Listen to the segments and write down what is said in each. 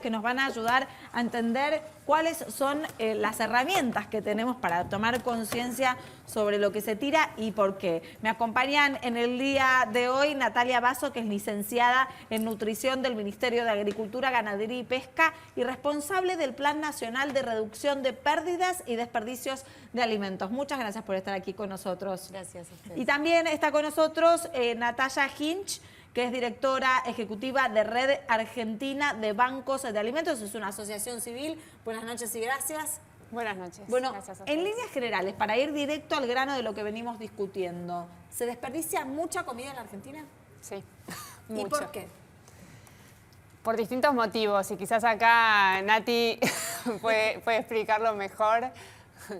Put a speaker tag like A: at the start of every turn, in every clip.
A: que nos van a ayudar a entender cuáles son las herramientas que tenemos para tomar conciencia sobre lo que se tira y por qué. Me acompañan en el día de hoy Natalia Basso, que es licenciada en Nutrición del Ministerio de Agricultura, Ganadería y Pesca y responsable del Plan Nacional de Reducción de Pérdidas y Desperdicios de Alimentos. Muchas gracias por estar aquí con nosotros.
B: Gracias a ustedes.
A: Y también está con nosotros Natalia Hinch, que es directora ejecutiva de Red Argentina de Bancos de Alimentos. Es una asociación civil. Buenas noches y gracias.
B: Buenas noches.
A: Bueno,
B: gracias a
A: en
B: ustedes.
A: líneas generales, para ir directo al grano de lo que venimos discutiendo, ¿se desperdicia mucha comida en la Argentina?
B: Sí,
A: ¿Y
B: mucho.
A: por qué?
B: Por distintos motivos, y quizás acá Nati puede explicarlo mejor.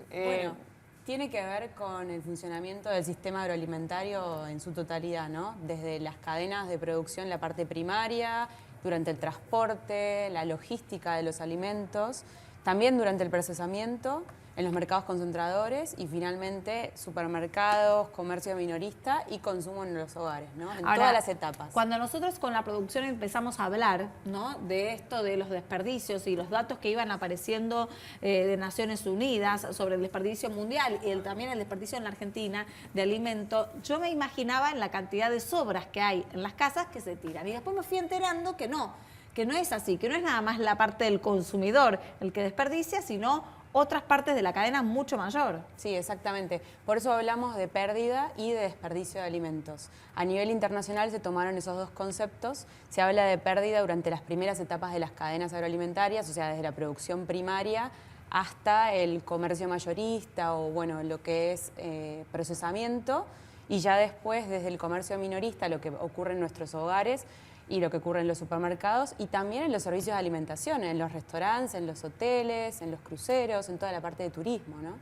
C: Bueno, tiene que ver con el funcionamiento del sistema agroalimentario en su totalidad, ¿no? Desde las cadenas de producción, la parte primaria, durante el transporte, la logística de los alimentos, también durante el procesamiento, en los mercados concentradores y finalmente supermercados, comercio minorista y consumo en los hogares, ¿no? En
A: Ahora,
C: todas las etapas.
A: Cuando nosotros con la producción empezamos a hablar, ¿no?, de esto, de los desperdicios y los datos que iban apareciendo de Naciones Unidas sobre el desperdicio mundial y también el desperdicio en la Argentina de alimento, yo me imaginaba en la cantidad de sobras que hay en las casas que se tiran. Y después me fui enterando que no es así, que no es nada más la parte del consumidor el que desperdicia, sino otras partes de la cadena mucho mayor.
C: Sí, exactamente. Por eso hablamos de pérdida y de desperdicio de alimentos. A nivel internacional se tomaron esos dos conceptos. Se habla de pérdida durante las primeras etapas de las cadenas agroalimentarias, o sea, desde la producción primaria hasta el comercio mayorista o, bueno, lo que es procesamiento. Y ya después, desde el comercio minorista, lo que ocurre en nuestros hogares y lo que ocurre en los supermercados y también en los servicios de alimentación, en los restaurantes, en los hoteles, en los cruceros, en toda la parte de turismo, ¿no?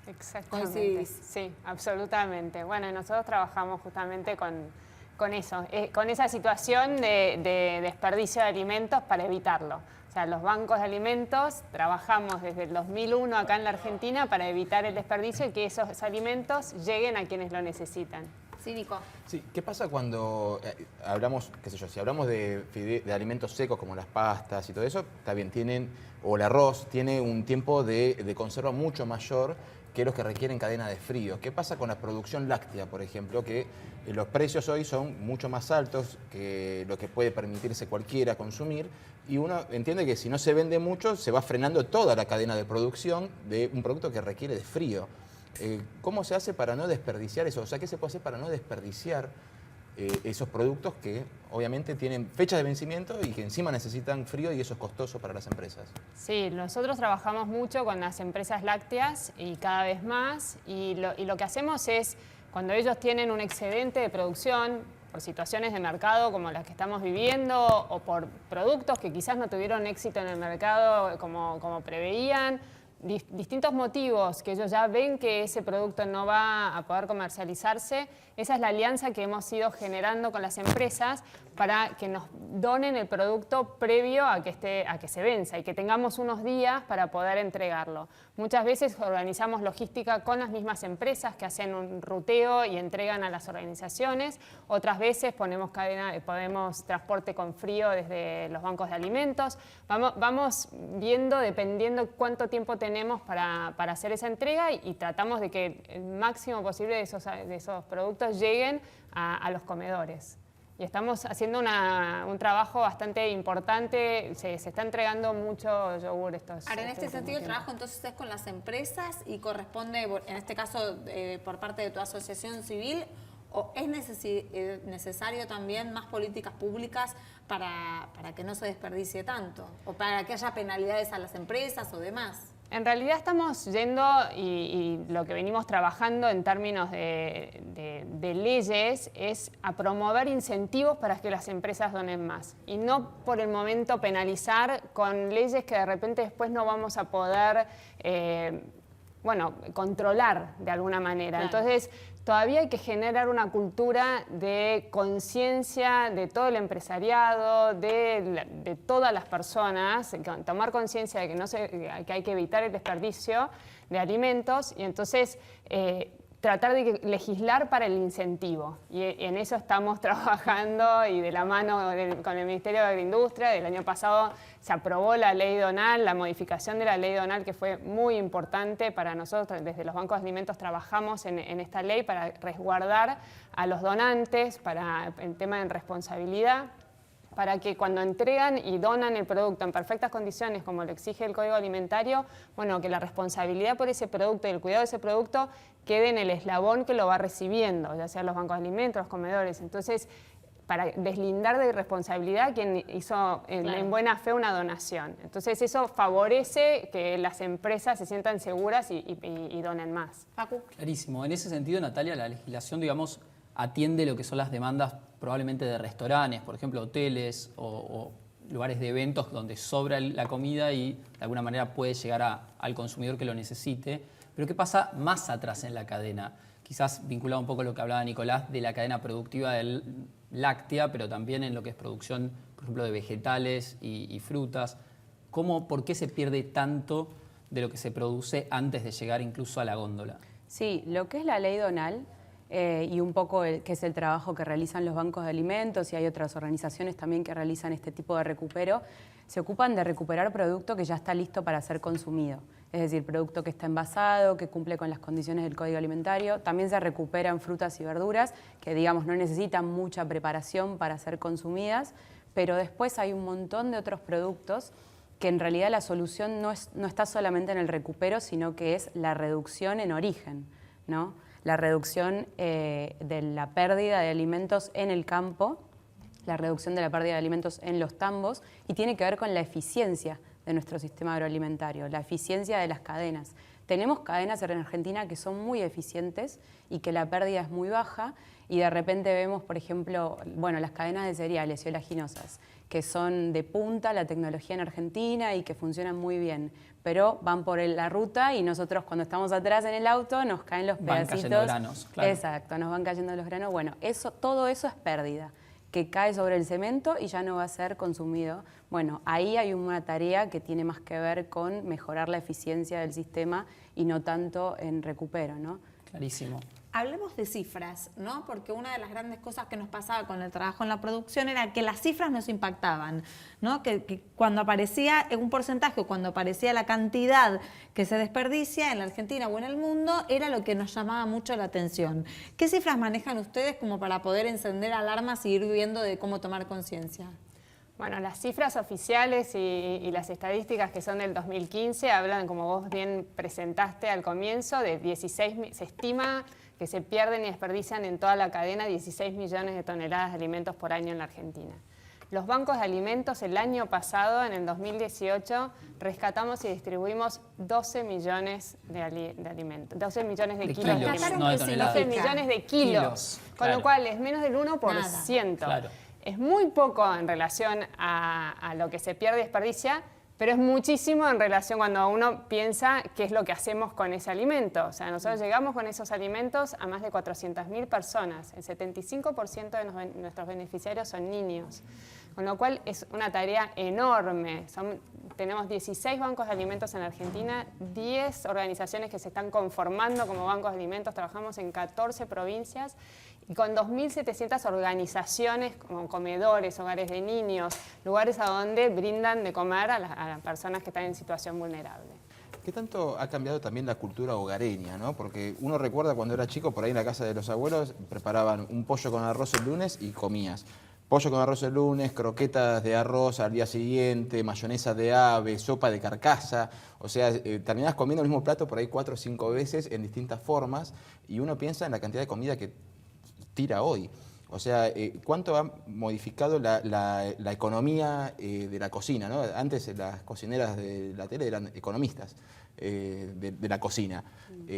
B: Exactamente.
A: Coincidís.
B: Sí, absolutamente. Bueno, y nosotros trabajamos justamente con eso, con esa situación de desperdicio de alimentos para evitarlo. O sea, los bancos de alimentos trabajamos desde el 2001 acá en la Argentina para evitar el desperdicio y que esos alimentos lleguen a quienes lo necesitan.
A: Sí, Nico.
D: Sí, ¿qué pasa cuando hablamos, qué sé yo, si hablamos de alimentos secos como las pastas y todo eso, está bien, o el arroz tiene un tiempo de conserva mucho mayor que los que requieren cadena de frío. ¿Qué pasa con la producción láctea, por ejemplo? Que los precios hoy son mucho más altos que lo que puede permitirse cualquiera consumir y uno entiende que si no se vende mucho se va frenando toda la cadena de producción de un producto que requiere de frío. ¿Cómo se hace para no desperdiciar eso? O sea, ¿qué se puede hacer para no desperdiciar esos productos que obviamente tienen fecha de vencimiento y que encima necesitan frío y eso es costoso para las empresas?
B: Sí, nosotros trabajamos mucho con las empresas lácteas y cada vez más y lo que hacemos es, cuando ellos tienen un excedente de producción, por situaciones de mercado como las que estamos viviendo o por productos que quizás no tuvieron éxito en el mercado como preveían, distintos motivos que ellos ya ven que ese producto no va a poder comercializarse, esa es la alianza que hemos ido generando con las empresas para que nos donen el producto previo a que se venza y que tengamos unos días para poder entregarlo. Muchas veces organizamos logística con las mismas empresas que hacen un ruteo y entregan a las organizaciones, otras veces ponemos transporte con frío desde los bancos de alimentos. Vamos viendo, dependiendo cuánto tiempo tenemos para hacer esa entrega y tratamos de que el máximo posible de esos productos lleguen a los comedores. Y estamos haciendo un trabajo bastante importante, se está entregando mucho yogur estos.
A: Ahora, en este
B: último
A: sentido, el
B: tiempo.
A: trabajo entonces es con las empresas y corresponde, en este caso, por parte de tu asociación civil, ¿o es necesario también más políticas públicas para que no se desperdicie tanto? ¿O para que haya penalidades a las empresas o demás?
B: En realidad estamos yendo y lo que venimos trabajando en términos de leyes es a promover incentivos para que las empresas donen más y no por el momento penalizar con leyes que de repente después no vamos a poder controlar de alguna manera.
A: Claro.
B: Entonces, todavía hay que generar una cultura de conciencia de todo el empresariado, de todas las personas, tomar conciencia de que hay que evitar el desperdicio de alimentos y entonces tratar de legislar para el incentivo. Y en eso estamos trabajando y de la mano con el Ministerio de Agroindustria. Del año pasado se aprobó la ley Donal, la modificación de la ley Donal, que fue muy importante para nosotros. Desde los bancos de alimentos trabajamos en esta ley para resguardar a los donantes, para el tema de responsabilidad, para que cuando entregan y donan el producto en perfectas condiciones, como lo exige el Código Alimentario, bueno, que la responsabilidad por ese producto y el cuidado de ese producto quede en el eslabón que lo va recibiendo, ya sea los bancos de alimentos, los comedores. Entonces, para deslindar de responsabilidad quien hizo en buena fe una donación. Entonces, eso favorece que las empresas se sientan seguras y donen más.
A: Facu.
E: Clarísimo. En ese sentido, Natalia, la legislación, digamos, atiende lo que son las demandas probablemente de restaurantes, por ejemplo, hoteles o lugares de eventos donde sobra la comida y de alguna manera puede llegar al consumidor que lo necesite. Pero ¿qué pasa más atrás en la cadena? Quizás vinculado un poco a lo que hablaba Nicolás de la cadena productiva del láctea, pero también en lo que es producción, por ejemplo, de vegetales y frutas. ¿Por qué se pierde tanto de lo que se produce antes de llegar incluso a la góndola?
C: Sí, lo que es la ley Donal y un poco que es el trabajo que realizan los bancos de alimentos y hay otras organizaciones también que realizan este tipo de recupero, se ocupan de recuperar producto que ya está listo para ser consumido. Es decir, producto que está envasado, que cumple con las condiciones del Código Alimentario. También se recuperan frutas y verduras que, digamos, no necesitan mucha preparación para ser consumidas, pero después hay un montón de otros productos que en realidad la solución no está solamente en el recupero, sino que es la reducción en origen, ¿no? La reducción de la pérdida de alimentos en el campo, la reducción de la pérdida de alimentos en los tambos, y tiene que ver con la eficiencia de nuestro sistema agroalimentario, la eficiencia de las cadenas. Tenemos cadenas en Argentina que son muy eficientes y que la pérdida es muy baja, y de repente vemos, por ejemplo, las cadenas de cereales y oleaginosas, que son de punta la tecnología en Argentina y que funcionan muy bien, pero van por la ruta y nosotros cuando estamos atrás en el auto nos caen los pedacitos.
E: Van cayendo granos, claro.
C: Exacto, nos van cayendo los granos. Bueno, todo eso es pérdida, que cae sobre el cemento y ya no va a ser consumido. Bueno, ahí hay una tarea que tiene más que ver con mejorar la eficiencia del sistema y no tanto en recupero, ¿no?
E: Clarísimo.
A: Hablemos de cifras, ¿no? Porque una de las grandes cosas que nos pasaba con el trabajo en la producción era que las cifras nos impactaban, ¿no? Que cuando aparecía un porcentaje o cuando aparecía la cantidad que se desperdicia en la Argentina o en el mundo, era lo que nos llamaba mucho la atención. ¿Qué cifras manejan ustedes como para poder encender alarmas y ir viendo de cómo tomar conciencia?
B: Bueno, las cifras oficiales y las estadísticas que son del 2015 hablan, como vos bien presentaste al comienzo, de 16, se estima que se pierden y desperdician en toda la cadena 16 millones de toneladas de alimentos por año en la Argentina. Los bancos de alimentos el año pasado, en el 2018, rescatamos y distribuimos 12 millones de alimentos, 12 millones de kilos de alimentos.
E: No de toneladas.
B: 12 millones de kilos, con
E: claro.
B: lo cual es menos del 1%.
E: Claro.
B: Es muy poco en relación a lo que se pierde y desperdicia, pero es muchísimo en relación cuando uno piensa qué es lo que hacemos con ese alimento. O sea, nosotros llegamos con esos alimentos a más de 400.000 personas. El 75% de nuestros beneficiarios son niños, con lo cual es una tarea enorme. Tenemos 16 bancos de alimentos en la Argentina, 10 organizaciones que se están conformando como bancos de alimentos, trabajamos en 14 provincias, y con 2.700 organizaciones como comedores, hogares de niños, lugares a donde brindan de comer a las personas que están en situación vulnerable.
D: ¿Qué tanto ha cambiado también la cultura hogareña, ¿no? Porque uno recuerda cuando era chico, por ahí en la casa de los abuelos, preparaban un pollo con arroz el lunes y comías. Pollo con arroz el lunes, croquetas de arroz al día siguiente, mayonesa de ave, sopa de carcasa. O sea, terminás comiendo el mismo plato por ahí 4 o 5 veces en distintas formas y uno piensa en la cantidad de comida que tira hoy. O sea, ¿cuánto ha modificado la economía de la cocina, ¿no? Antes las cocineras de la tele eran economistas de la cocina.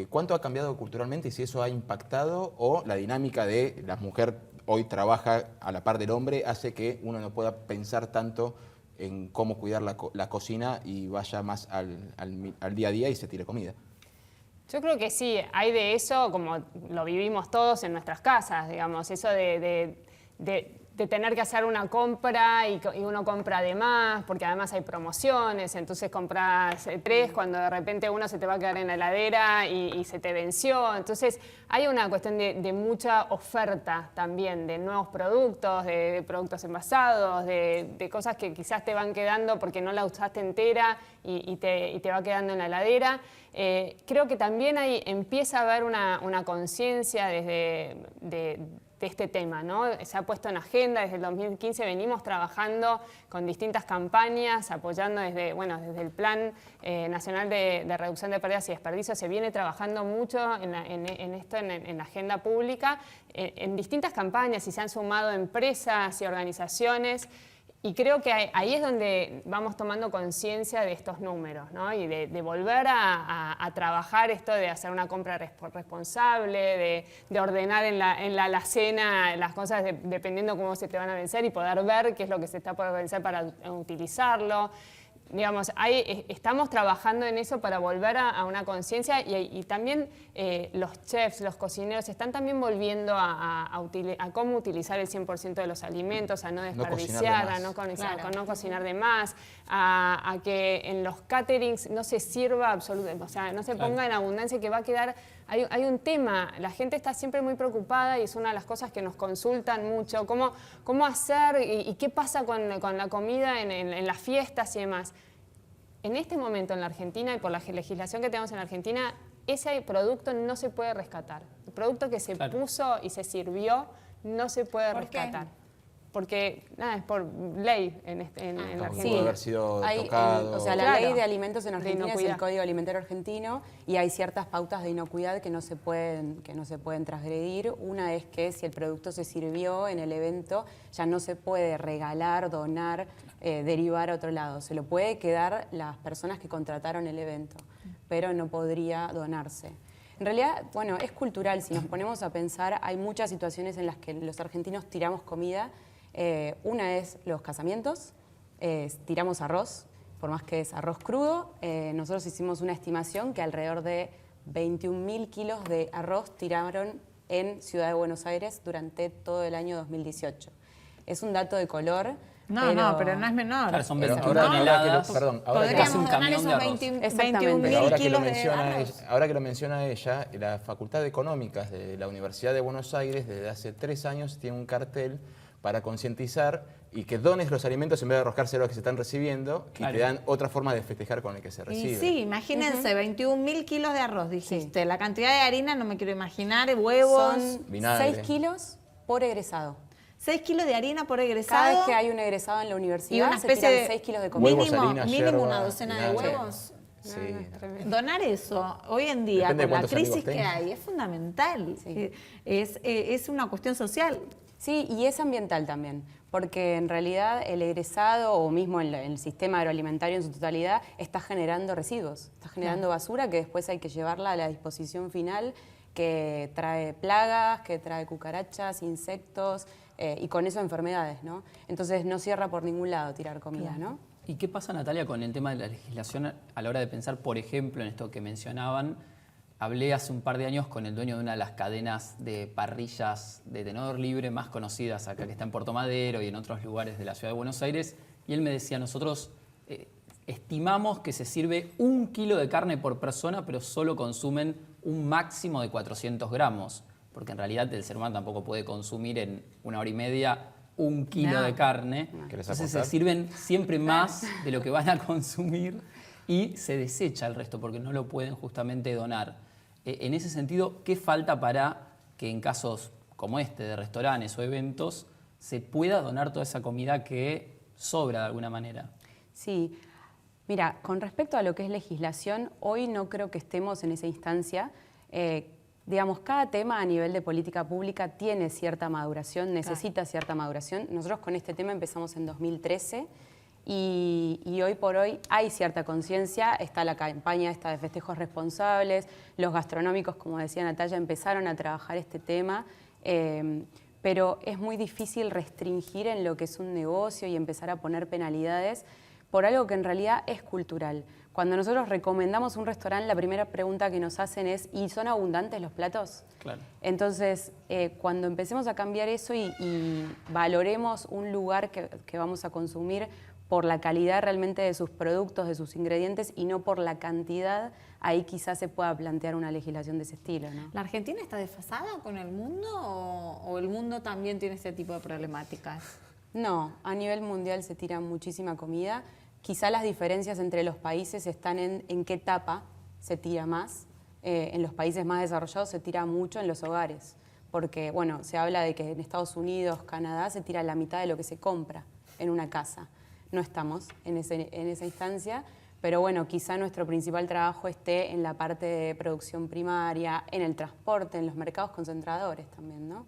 D: ¿Cuánto ha cambiado culturalmente y si eso ha impactado o la dinámica de la mujer hoy trabaja a la par del hombre hace que uno no pueda pensar tanto en cómo cuidar la cocina y vaya más al día a día y se tire comida?
B: Yo creo que sí, hay de eso, como lo vivimos todos en nuestras casas, digamos, eso de de tener que hacer una compra y uno compra de más, porque además hay promociones, entonces compras 3 cuando de repente uno se te va a quedar en la heladera y se te venció. Entonces hay una cuestión de mucha oferta también, de nuevos productos, de productos envasados, de cosas que quizás te van quedando porque no la usaste entera y te va quedando en la heladera. Creo que también ahí empieza a haber una conciencia de este tema, ¿no? Se ha puesto en agenda, desde el 2015 venimos trabajando con distintas campañas, apoyando desde el Plan Nacional de Reducción de Pérdidas y Desperdicios, se viene trabajando mucho en la agenda pública, en distintas campañas, y se han sumado empresas y organizaciones. Y creo que ahí es donde vamos tomando conciencia de estos números, ¿no? Y de volver a trabajar esto de hacer una compra responsable, de ordenar en la alacena las cosas dependiendo cómo se te van a vencer y poder ver qué es lo que se está por vencer para utilizarlo. Digamos, estamos trabajando en eso para volver a una conciencia y también los chefs, los cocineros están también volviendo a cómo utilizar el 100% de los alimentos, a no desperdiciar, a no cocinar de más, a que en los caterings no se sirva absolutamente, o sea, no se ponga en abundancia, que va a quedar... Hay un tema, la gente está siempre muy preocupada y es una de las cosas que nos consultan mucho, cómo hacer y qué pasa con la comida en las fiestas y demás. En este momento en la Argentina y por la legislación que tenemos en la Argentina, ese producto no se puede rescatar. El producto que se puso y se sirvió no se puede rescatar. Porque nada, es por ley en la Argentina.
D: Puede haber sido tocado.
C: O sea, la ley de alimentos en Argentina es el Código Alimentario Argentino y hay ciertas pautas de inocuidad que no se pueden transgredir. Una es que si el producto se sirvió en el evento, ya no se puede regalar, donar, derivar a otro lado. Se lo puede quedar las personas que contrataron el evento, pero no podría donarse. En realidad, bueno, es cultural. Si nos ponemos a pensar, hay muchas situaciones en las que los argentinos tiramos comida. Una es los casamientos, tiramos arroz, por más que es arroz crudo. Nosotros hicimos una estimación que alrededor de 21.000 kilos de arroz tiraron en Ciudad de Buenos Aires durante todo el año 2018. Es un dato de color.
A: Pero no es menor.
E: Claro, son
D: Pero
E: 21 toneladas.
A: Podríamos
E: un
A: donar
E: camión
A: esos
E: de arroz.
A: 21.000 kilos de arroz.
D: Ahora que lo menciona ella, la Facultad de Económicas de la Universidad de Buenos Aires desde hace 3 años tiene un cartel para concientizar y que dones los alimentos en vez de arrojárselo a los que se están recibiendo, y te dan otra forma de festejar con el que se recibe.
A: Y sí, imagínense, 21.000 kilos de arroz, dijiste. Sí. La cantidad de harina no me quiero imaginar, huevos.
C: Son 6 kilos por egresado.
A: 6 kilos de harina por egresado.
C: Cada vez que hay un egresado en la universidad,
A: y una especie
C: se tiran 6 kilos de comida.
D: Huevos, harina,
A: mínimo
D: yerba,
A: una docena de huevos.
D: Sí.
A: Donar eso hoy en día,
D: Depende
A: con la
D: de
A: crisis que
D: tengas.
A: hay, es fundamental.
C: Sí.
A: Es una cuestión social.
C: Sí, y es ambiental también, porque en realidad el egresado o mismo el sistema agroalimentario en su totalidad está generando residuos, está generando basura que después hay que llevarla a la disposición final, que trae plagas, que trae cucarachas, insectos y con eso enfermedades, ¿no? Entonces no cierra por ningún lado tirar comida, ¿no?
E: ¿Y qué pasa, Natalia, con el tema de la legislación a la hora de pensar, por ejemplo, en esto que mencionaban? Hablé hace un par de años con el dueño de una de las cadenas de parrillas de tenedor libre más conocidas acá, que está en Puerto Madero y en otros lugares de la ciudad de Buenos Aires, y él me decía, nosotros estimamos que se sirve 1 kilo de carne por persona, pero solo consumen un máximo de 400 gramos, porque en realidad el ser humano tampoco puede consumir en 1 hora y media 1 kilo de carne. Entonces se sirven siempre más de lo que van a consumir y se desecha el resto porque no lo pueden justamente donar. En ese sentido, ¿qué falta para que en casos como este de restaurantes o eventos se pueda donar toda esa comida que sobra de alguna manera?
C: Sí. Mira, con respecto a lo que es legislación, hoy no creo que estemos en esa instancia. Digamos, cada tema a nivel de política pública tiene cierta maduración, necesita cierta maduración. Nosotros con este tema empezamos en 2013 y hoy por hoy hay cierta conciencia. Está la campaña esta de festejos responsables, los gastronómicos, como decía Natalia, empezaron a trabajar este tema, pero es muy difícil restringir en lo que es un negocio y empezar a poner penalidades, por algo que en realidad es cultural. Cuando nosotros recomendamos un restaurante, la primera pregunta que nos hacen es, ¿y son abundantes los platos?
E: Claro.
C: Entonces, cuando empecemos a cambiar eso y valoremos un lugar que vamos a consumir por la calidad realmente de sus productos, de sus ingredientes y no por la cantidad, ahí quizás se pueda plantear una legislación de ese estilo, ¿no?
A: ¿La Argentina está desfasada con el mundo o el mundo también tiene este tipo de problemáticas?
C: No, a nivel mundial se tira muchísima comida. Quizá las diferencias entre los países están en qué etapa se tira más. En los países más desarrollados se tira mucho en los hogares, porque bueno, se habla de que en Estados Unidos, Canadá, se tira la mitad de lo que se compra en una casa. No estamos en esa instancia, pero bueno, quizá nuestro principal trabajo esté en la parte de producción primaria, en el transporte, en los mercados concentradores también, ¿no?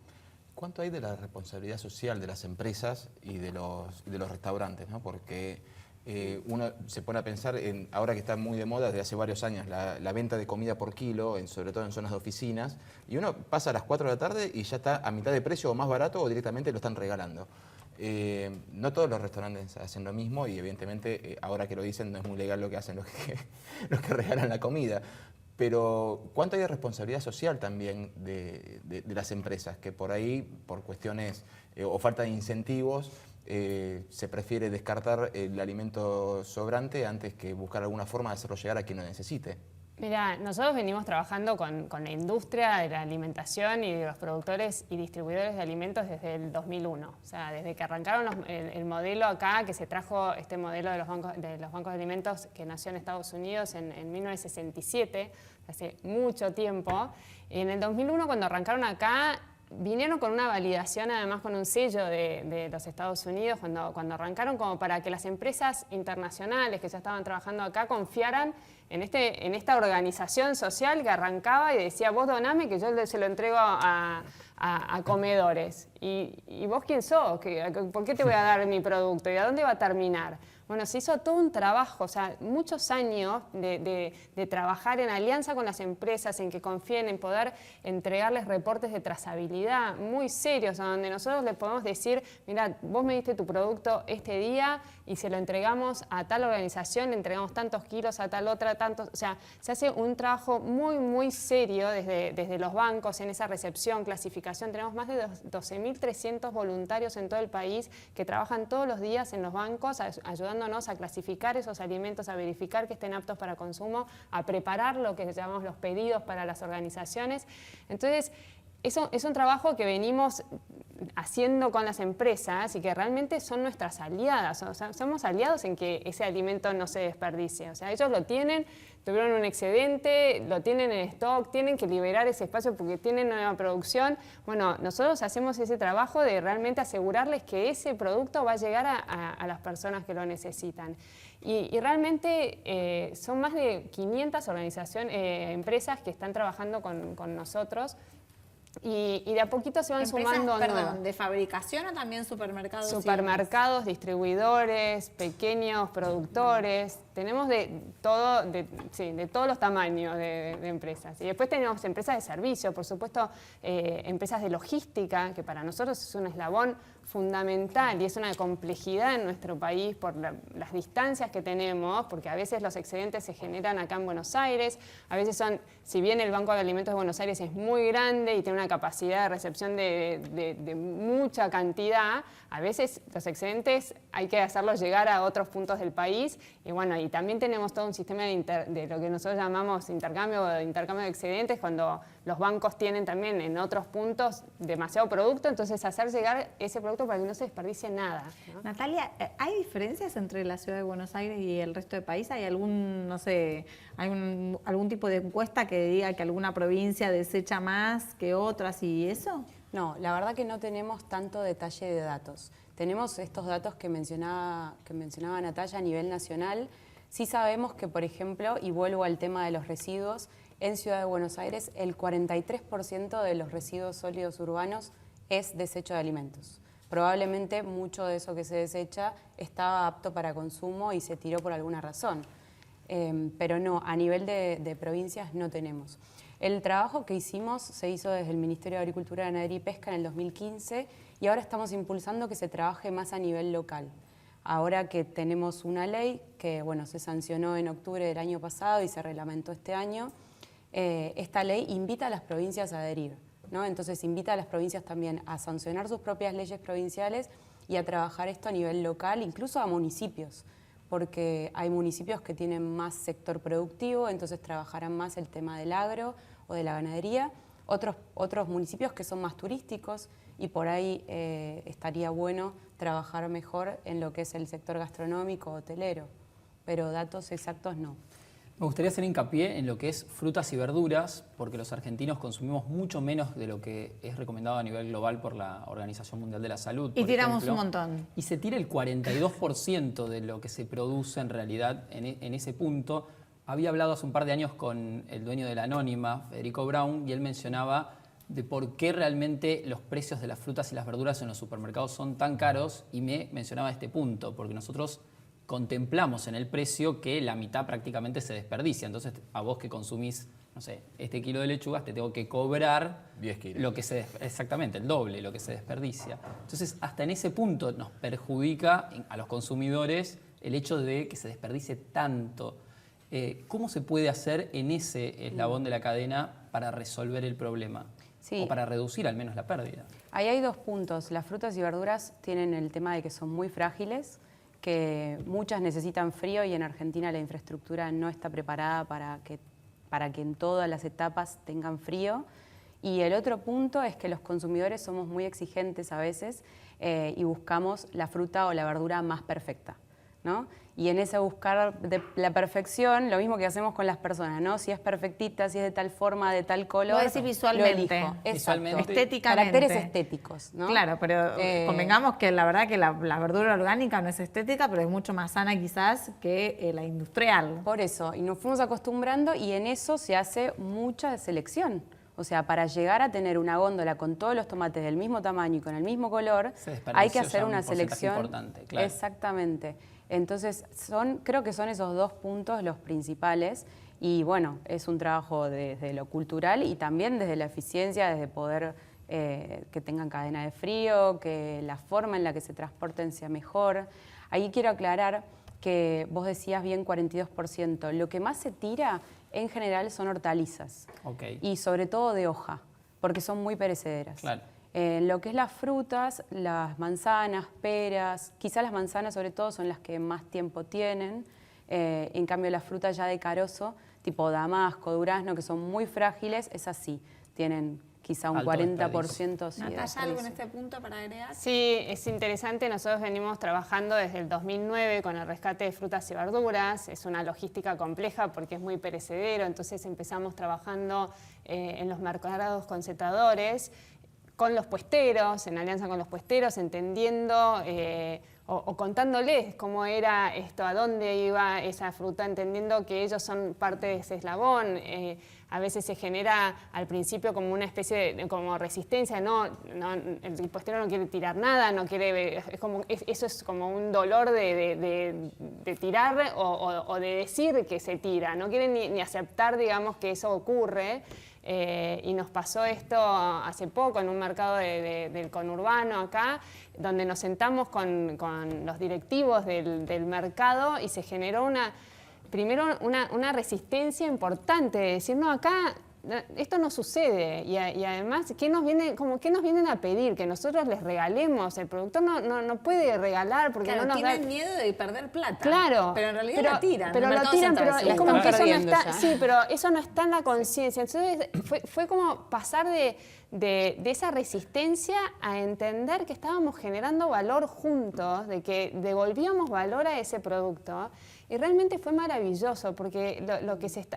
D: ¿Cuánto hay de la responsabilidad social de las empresas y de los restaurantes, ¿no? Porque uno se pone a pensar, ahora que está muy de moda desde hace varios años, la venta de comida por kilo, sobre todo en zonas de oficinas, y uno pasa a las 4 de la tarde y ya está a mitad de precio o más barato o directamente lo están regalando. No todos los restaurantes hacen lo mismo y evidentemente ahora que lo dicen no es muy legal lo que hacen los que regalan la comida. Pero ¿cuánto hay de responsabilidad social también de las empresas? Que por ahí, por cuestiones o falta de incentivos, se prefiere descartar el alimento sobrante antes que buscar alguna forma de hacerlo llegar a quien lo necesite.
B: Mira, nosotros venimos trabajando con la industria de la alimentación y de los productores y distribuidores de alimentos desde el 2001. O sea, desde que arrancaron el modelo acá, que se trajo este modelo de los bancos de alimentos que nació en Estados Unidos en 1967, hace mucho tiempo. Y en el 2001, cuando arrancaron acá, vinieron con una validación, además con un sello de los Estados Unidos, cuando arrancaron, como para que las empresas internacionales que ya estaban trabajando acá confiaran en esta organización social que arrancaba y decía, vos doname que yo se lo entrego a comedores. ¿Y vos quién sos? ¿Por qué te voy a dar mi producto? ¿Y a dónde va a terminar? Bueno, se hizo todo un trabajo, o sea, muchos años de trabajar en alianza con las empresas, en que confíen, en poder entregarles reportes de trazabilidad muy serios, donde nosotros les podemos decir, mira, vos me diste tu producto este día y se lo entregamos a tal organización, le entregamos tantos kilos a tal otra, tantos, o sea, se hace un trabajo muy, muy serio desde los bancos en esa recepción, clasificación. Tenemos más de 12.300 voluntarios en todo el país que trabajan todos los días en los bancos ayudándonos a clasificar esos alimentos, a verificar que estén aptos para consumo, a preparar lo que llamamos los pedidos para las organizaciones. Entonces, eso es un trabajo que venimos haciendo con las empresas y que realmente son nuestras aliadas. O sea, somos aliados en que ese alimento no se desperdicie. O sea, ellos lo tienen, tuvieron un excedente, lo tienen en stock, tienen que liberar ese espacio porque tienen nueva producción. Bueno, nosotros hacemos ese trabajo de realmente asegurarles que ese producto va a llegar a las personas que lo necesitan. Y realmente son más de 500 empresas que están trabajando con nosotros. Y de a poquito se van sumando nuevas.
A: ¿De fabricación o también supermercados?
B: Supermercados, distribuidores, pequeños productores. Tenemos de todos los tamaños de empresas. Y después tenemos empresas de servicio, por supuesto, empresas de logística, que para nosotros es un eslabón fundamental y es una complejidad en nuestro país por las distancias que tenemos, porque a veces los excedentes se generan acá en Buenos Aires, a veces si bien el Banco de Alimentos de Buenos Aires es muy grande y tiene una capacidad de recepción de mucha cantidad, a veces los excedentes hay que hacerlos llegar a otros puntos del país y bueno, y también tenemos todo un sistema de lo que nosotros llamamos intercambio de excedentes, cuando los bancos tienen también en otros puntos demasiado producto, entonces hacer llegar ese producto para que no se desperdicie nada, ¿no?
A: Natalia, ¿hay diferencias entre la ciudad de Buenos Aires y el resto del país? ¿Hay algún tipo de encuesta que diga que alguna provincia desecha más que otras y eso?
C: No, la verdad que no tenemos tanto detalle de datos. Tenemos estos datos que mencionaba Natalia a nivel nacional. Sí sabemos que, por ejemplo, y vuelvo al tema de los residuos, en Ciudad de Buenos Aires el 43% de los residuos sólidos urbanos es desecho de alimentos. Probablemente mucho de eso que se desecha estaba apto para consumo y se tiró por alguna razón. Pero no, a nivel de provincias no tenemos. El trabajo que hicimos se hizo desde el Ministerio de Agricultura, Ganadería y Pesca en el 2015 y ahora estamos impulsando que se trabaje más a nivel local. ahora que tenemos una ley que bueno, se sancionó en octubre del año pasado y se reglamentó este año, esta ley invita a las provincias a adherir, ¿no? Entonces invita a las provincias también a sancionar sus propias leyes provinciales y a trabajar esto a nivel local, incluso a municipios, porque hay municipios que tienen más sector productivo, entonces trabajarán más el tema del agro o de la ganadería, otros municipios que son más turísticos y por ahí estaría bueno trabajar mejor en lo que es el sector gastronómico, hotelero, pero datos exactos no.
E: Me gustaría hacer hincapié en lo que es frutas y verduras, porque los argentinos consumimos mucho menos de lo que es recomendado a nivel global por la Organización Mundial de la Salud.
A: Y
E: por
A: tiramos
E: ejemplo,
A: un montón.
E: Y se tira el 42% de lo que se produce en realidad en ese punto. Había hablado hace un par de años con el dueño de la Anónima, Federico Braun, y él mencionaba de por qué realmente los precios de las frutas y las verduras en los supermercados son tan caros, y me mencionaba este punto, porque nosotros contemplamos en el precio que la mitad prácticamente se desperdicia. Entonces, a vos que consumís, no sé, este kilo de lechugas, te tengo que cobrar
D: 10 kilos.
E: lo que exactamente, el doble, lo que se desperdicia. Entonces, hasta en ese punto nos perjudica a los consumidores el hecho de que se desperdicie tanto. ¿Cómo se puede hacer en ese eslabón de la cadena para resolver el problema?
C: Sí.
E: O para reducir al menos la pérdida.
C: Ahí hay dos puntos. Las frutas y verduras tienen el tema de que son muy frágiles, que muchas necesitan frío y en Argentina la infraestructura no está preparada para que en todas las etapas tengan frío. Y el otro punto es que los consumidores somos muy exigentes a veces y buscamos la fruta o la verdura más perfecta, ¿no? Y en ese buscar de la perfección, lo mismo que hacemos con las personas, ¿no? Si es perfectita, si es de tal forma, de tal color,
A: Vos decís visualmente.
C: lo elijo.
E: Visualmente.
C: Exacto.
A: Estéticamente.
C: Caracteres estéticos, ¿no?
A: Claro, pero convengamos que la verdad que la verdura orgánica no es estética, pero es mucho más sana quizás que la industrial.
C: Por eso, y nos fuimos acostumbrando y en eso se hace mucha selección. O sea, para llegar a tener una góndola con todos los tomates del mismo tamaño y con el mismo color, hay que hacer una selección.
E: Importante, claro.
C: Exactamente. Entonces, creo que son esos dos puntos los principales y bueno, es un trabajo desde lo cultural y también desde la eficiencia, desde poder que tengan cadena de frío, que la forma en la que se transporten sea mejor. Ahí quiero aclarar que vos decías bien 42%. Lo que más se tira en general son hortalizas y sobre todo de hoja, porque son muy perecederas.
E: Claro.
C: Lo que es las frutas, las manzanas, peras, quizás las manzanas sobre todo son las que más tiempo tienen, en cambio las frutas ya de carozo, tipo damasco, durazno, que son muy frágiles, es así, tienen quizá un
E: Alto
C: 40% sí, de
A: Natalia, ¿algo en
C: desperdicio.
A: este punto para agregar?
B: Sí, es interesante. Nosotros venimos trabajando desde el 2009 con el rescate de frutas y verduras. Es una logística compleja porque es muy perecedero. Entonces empezamos trabajando en los mercados concentradores, con los puesteros, en alianza con los puesteros, entendiendo o contándoles cómo era esto, a dónde iba esa fruta, entendiendo que ellos son parte de ese eslabón. A veces se genera al principio como una especie de como resistencia, el puestero no quiere tirar nada, no quiere, eso es como un dolor de tirar o de decir que se tira, no quieren ni aceptar, digamos, que eso ocurre. Y nos pasó esto hace poco en un mercado del conurbano acá, donde nos sentamos con los directivos del mercado y se generó primero una resistencia importante de decir, no, acá esto no sucede y además, ¿qué nos vienen a pedir? Que nosotros les regalemos. El productor no puede regalar porque
A: Claro,
B: no nos
A: tienen
B: da...
A: miedo de perder plata.
B: Claro.
A: Pero en realidad la tiran.
B: Pero
A: el
B: lo
A: mercado
B: tiran,
A: central
B: pero es
A: seguro.
B: como que eso no
C: perdiendo
B: está...
C: ya.
B: Sí, pero eso no está en la conciencia. Entonces fue como pasar de esa resistencia a entender que estábamos generando valor juntos, de que devolvíamos valor a ese producto. Y realmente fue maravilloso porque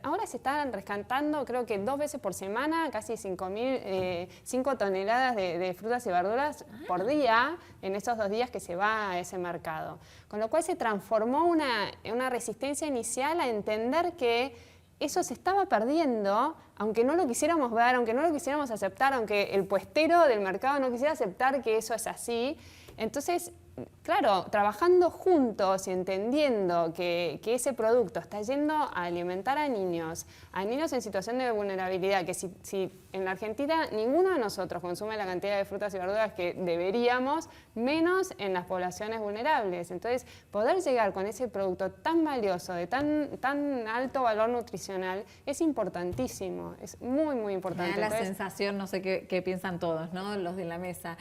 B: ahora se están rescatando, creo que 2 veces por semana, casi 5 toneladas de frutas y verduras por día en esos 2 días que se va a ese mercado. Con lo cual se transformó una resistencia inicial a entender que eso se estaba perdiendo, aunque no lo quisiéramos ver, aunque no lo quisiéramos aceptar, aunque el puestero del mercado no quisiera aceptar que eso es así. Entonces claro, trabajando juntos y entendiendo que ese producto está yendo a alimentar a niños en situación de vulnerabilidad, que si en la Argentina ninguno de nosotros consume la cantidad de frutas y verduras que deberíamos, menos en las poblaciones vulnerables. Entonces, poder llegar con ese producto tan valioso, de tan alto valor nutricional, es importantísimo, es muy, muy importante.
A: Me da la
B: Entonces,
A: sensación, no sé qué piensan todos, ¿no? Los de la mesa.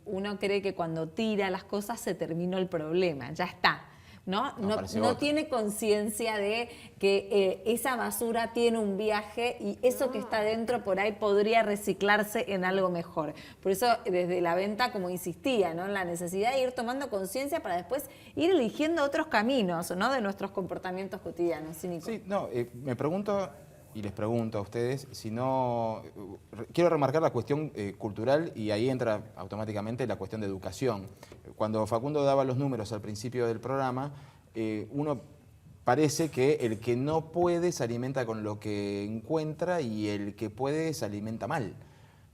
A: Uno cree que cuando tira las cosas se terminó el problema, ya está. ¿No? No tiene conciencia de que esa basura tiene un viaje y eso que está dentro por ahí podría reciclarse en algo mejor. Por eso desde la venta, como insistía, ¿no? En la necesidad de ir tomando conciencia para después ir eligiendo otros caminos, ¿no? De nuestros comportamientos cotidianos. ¿Sí, Nico?
D: Sí, no, me pregunto y les pregunto a ustedes si no... Quiero remarcar la cuestión cultural y ahí entra automáticamente la cuestión de educación. Cuando Facundo daba los números al principio del programa, uno parece que el que no puede se alimenta con lo que encuentra y el que puede se alimenta mal.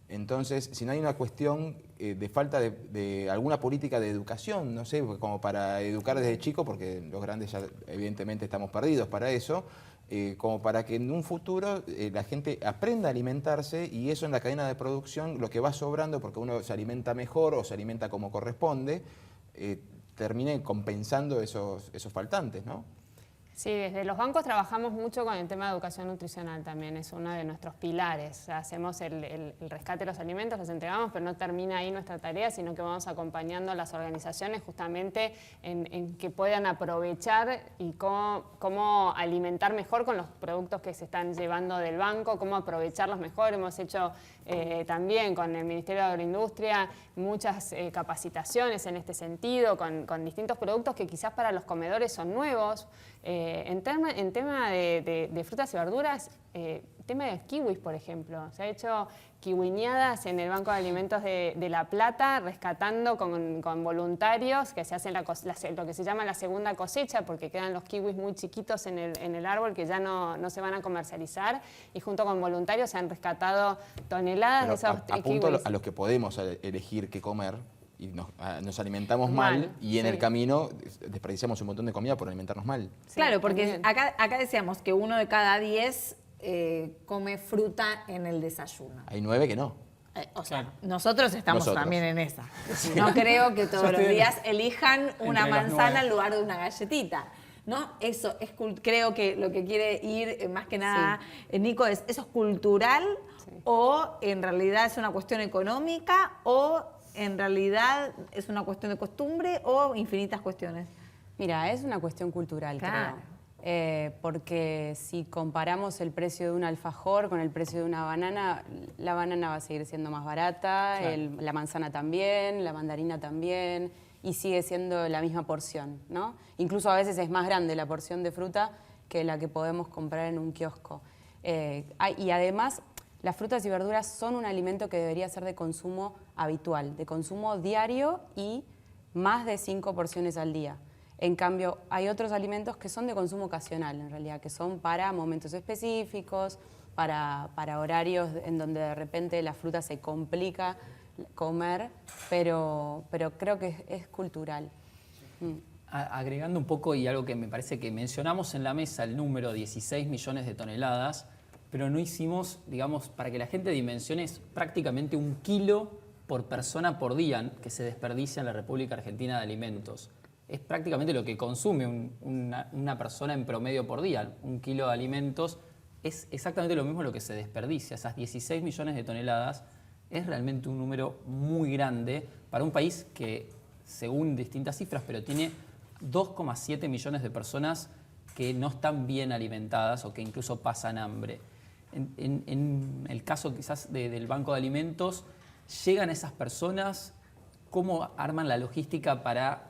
D: Entonces, si no hay una cuestión de falta de alguna política de educación, no sé, como para educar desde chico, porque los grandes ya evidentemente estamos perdidos para eso, como para que en un futuro la gente aprenda a alimentarse y eso en la cadena de producción, lo que va sobrando, porque uno se alimenta mejor o se alimenta como corresponde, termine compensando esos faltantes, ¿no?
B: Sí, desde los bancos trabajamos mucho con el tema de educación nutricional también, es uno de nuestros pilares. O sea, hacemos el rescate de los alimentos, los entregamos, pero no termina ahí nuestra tarea, sino que vamos acompañando a las organizaciones justamente en que puedan aprovechar y cómo alimentar mejor con los productos que se están llevando del banco, cómo aprovecharlos mejor. Hemos hecho también con el Ministerio de Agroindustria muchas capacitaciones en este sentido, con distintos productos que quizás para los comedores son nuevos. En tema de frutas y verduras, tema de kiwis, por ejemplo. Se ha hecho kiwiñadas en el Banco de Alimentos de La Plata, rescatando con voluntarios que se hacen lo que se llama la segunda cosecha, porque quedan los kiwis muy chiquitos en el árbol que ya no se van a comercializar, y junto con voluntarios se han rescatado toneladas de esos kiwis.
D: Apunto a los que podemos elegir qué comer. Y nos alimentamos mal y en el camino desperdiciamos un montón de comida por alimentarnos mal.
A: Sí, claro, porque acá decíamos que 1 de cada 10 come fruta en el desayuno.
D: Hay 9 que no.
A: O sea, nosotros estamos también en esa. No creo que todos los días elijan una manzana en lugar de una galletita. ¿No? Eso es creo que lo que quiere ir más que nada, Nico, ¿eso es cultural o en realidad es una cuestión económica o en realidad es una cuestión de costumbre o infinitas cuestiones?
C: Mira, es una cuestión cultural,
A: claro.
C: Creo. Porque si comparamos el precio de un alfajor con el precio de una banana, la banana va a seguir siendo más barata, claro. La manzana también, la mandarina también, y sigue siendo la misma porción, ¿no? Incluso a veces es más grande la porción de fruta que la que podemos comprar en un kiosco. Y además, las frutas y verduras son un alimento que debería ser de consumo habitual, de consumo diario y más de 5 porciones al día. En cambio, hay otros alimentos que son de consumo ocasional, en realidad, que son para momentos específicos, para horarios en donde de repente la fruta se complica comer, pero creo que es cultural.
E: Agregando un poco y algo que me parece que mencionamos en la mesa, el número 16 millones de toneladas, pero no hicimos, digamos, para que la gente dimensione, es prácticamente 1 kilo por persona por día que se desperdicia en la República Argentina de alimentos. Es prácticamente lo que consume una persona en promedio por día. 1 kilo de alimentos es exactamente lo mismo lo que se desperdicia. Esas 16 millones de toneladas es realmente un número muy grande para un país que, según distintas cifras, pero tiene 2,7 millones de personas que no están bien alimentadas o que incluso pasan hambre. En el caso quizás del Banco de Alimentos, ¿llegan esas personas? ¿Cómo arman la logística para,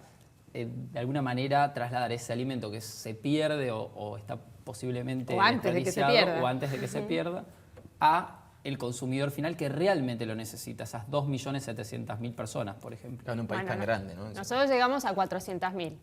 E: de alguna manera, trasladar ese alimento que se pierde o está posiblemente desperdiciado o antes de que se pierda a el consumidor final que realmente lo necesita, esas 2.700.000 personas, por ejemplo?
D: En un país tan grande, ¿no?
B: Nosotros llegamos a 400.000.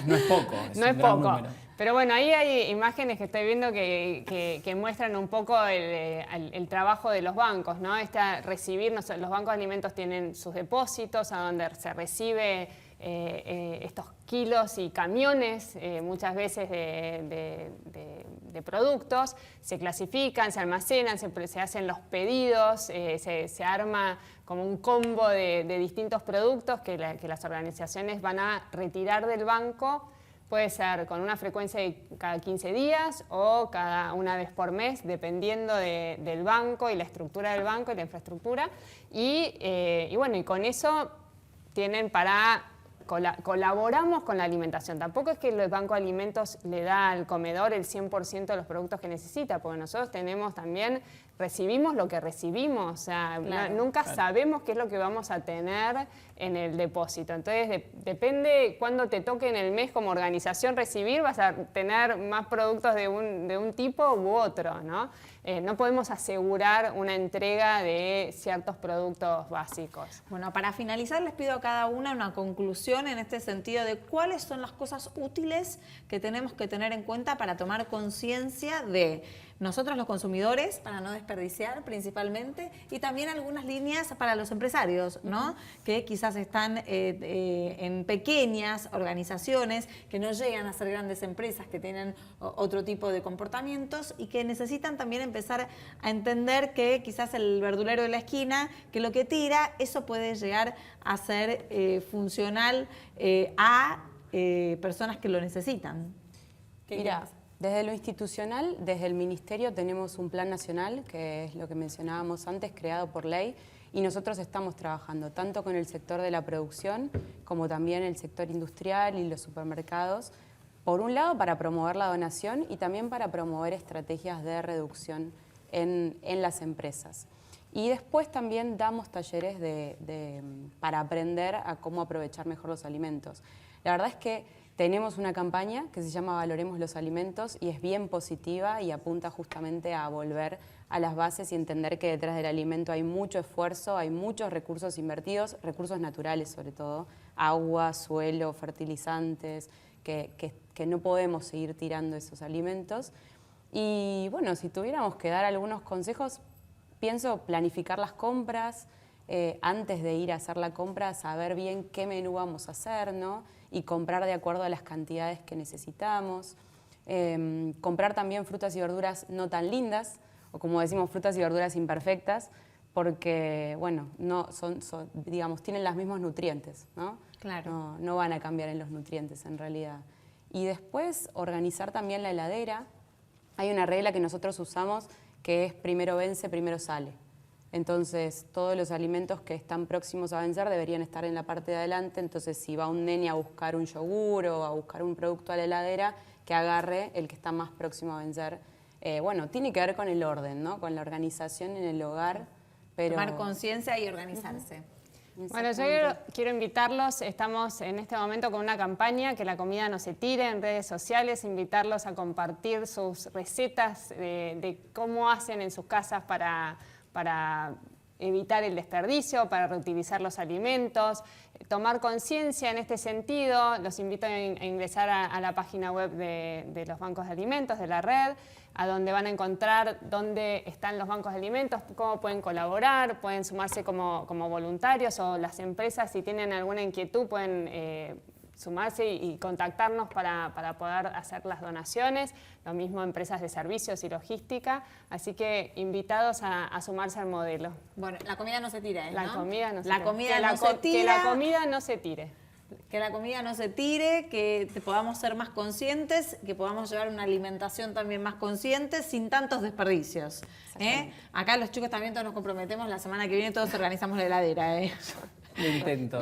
E: No es poco.
B: No es poco. Pero bueno, ahí hay imágenes que estoy viendo que muestran un poco el trabajo de los bancos, ¿no? Los bancos de alimentos tienen sus depósitos a donde se recibe estos kilos y camiones, muchas veces de productos, se clasifican, se almacenan, se hacen los pedidos, se arma como un combo de distintos productos que las organizaciones van a retirar del banco. Puede ser con una frecuencia de cada 15 días o cada una vez por mes, dependiendo del banco y la estructura del banco y la infraestructura. Y bueno, y con eso tienen colaboramos con la alimentación. Tampoco es que el Banco de Alimentos le da al comedor el 100% de los productos que necesita, porque nosotros recibimos lo que recibimos, o sea, nunca sabemos qué es lo que vamos a tener en el depósito. Entonces, depende cuándo te toque en el mes como organización recibir, vas a tener más productos de un tipo u otro, ¿no? No podemos asegurar una entrega de ciertos productos básicos.
A: Bueno, para finalizar les pido a cada una conclusión en este sentido de cuáles son las cosas útiles que tenemos que tener en cuenta para tomar conciencia de nosotros los consumidores, para no desperdiciar principalmente, y también algunas líneas para los empresarios, ¿no? Que quizás están en pequeñas organizaciones, que no llegan a ser grandes empresas, que tienen otro tipo de comportamientos y que necesitan también empezar a entender que quizás el verdulero de la esquina, que lo que tira, eso puede llegar a ser funcional a personas que lo necesitan.
C: Mira, desde lo institucional, desde el Ministerio tenemos un plan nacional, que es lo que mencionábamos antes, creado por ley, y nosotros estamos trabajando tanto con el sector de la producción como también el sector industrial y los supermercados, por un lado para promover la donación y también para promover estrategias de reducción en las empresas. Y después también damos talleres para aprender a cómo aprovechar mejor los alimentos. La verdad es que tenemos una campaña que se llama Valoremos los Alimentos y es bien positiva y apunta justamente a volver a las bases y entender que detrás del alimento hay mucho esfuerzo, hay muchos recursos invertidos, recursos naturales sobre todo, agua, suelo, fertilizantes, que no podemos seguir tirando esos alimentos. Y bueno, si tuviéramos que dar algunos consejos, pienso planificar las compras, antes de ir a hacer la compra, saber bien qué menú vamos a hacer, ¿no? Y comprar de acuerdo a las cantidades que necesitamos. Comprar también frutas y verduras no tan lindas, o como decimos, frutas y verduras imperfectas, porque, bueno, digamos, tienen los mismos nutrientes, ¿no?
A: Claro.
C: No van a cambiar en los nutrientes, en realidad. Y después, organizar también la heladera. Hay una regla que nosotros usamos que es primero vence, primero sale. Entonces, todos los alimentos que están próximos a vencer deberían estar en la parte de adelante. Entonces, si va un nene a buscar un yogur o a buscar un producto a la heladera, que agarre el que está más próximo a vencer. Bueno, tiene que ver con el orden, ¿no? Con la organización en el hogar. Pero...
A: tomar conciencia y organizarse.
B: Bueno, yo quiero invitarlos, estamos en este momento con una campaña, que la comida no se tire, en redes sociales, invitarlos a compartir sus recetas de cómo hacen en sus casas para evitar el desperdicio, para reutilizar los alimentos, tomar conciencia en este sentido. Los invito a ingresar a la página web de los bancos de alimentos, de la red, a donde van a encontrar dónde están los bancos de alimentos, cómo pueden colaborar, pueden sumarse como voluntarios, o las empresas, si tienen alguna inquietud, pueden sumarse y contactarnos para poder hacer las donaciones. Lo mismo empresas de servicios y logística. Así que invitados a sumarse al modelo.
A: Bueno, la comida no se tira, ¿no?
B: La comida no se
A: la
B: tira.
A: comida no se tira.
B: Que la comida no se tire.
A: Que la comida no se tire, que podamos ser más conscientes, que podamos llevar una alimentación también más consciente, sin tantos desperdicios. Acá los chicos también todos nos comprometemos, la semana que viene todos organizamos la heladera.
E: Lo intento.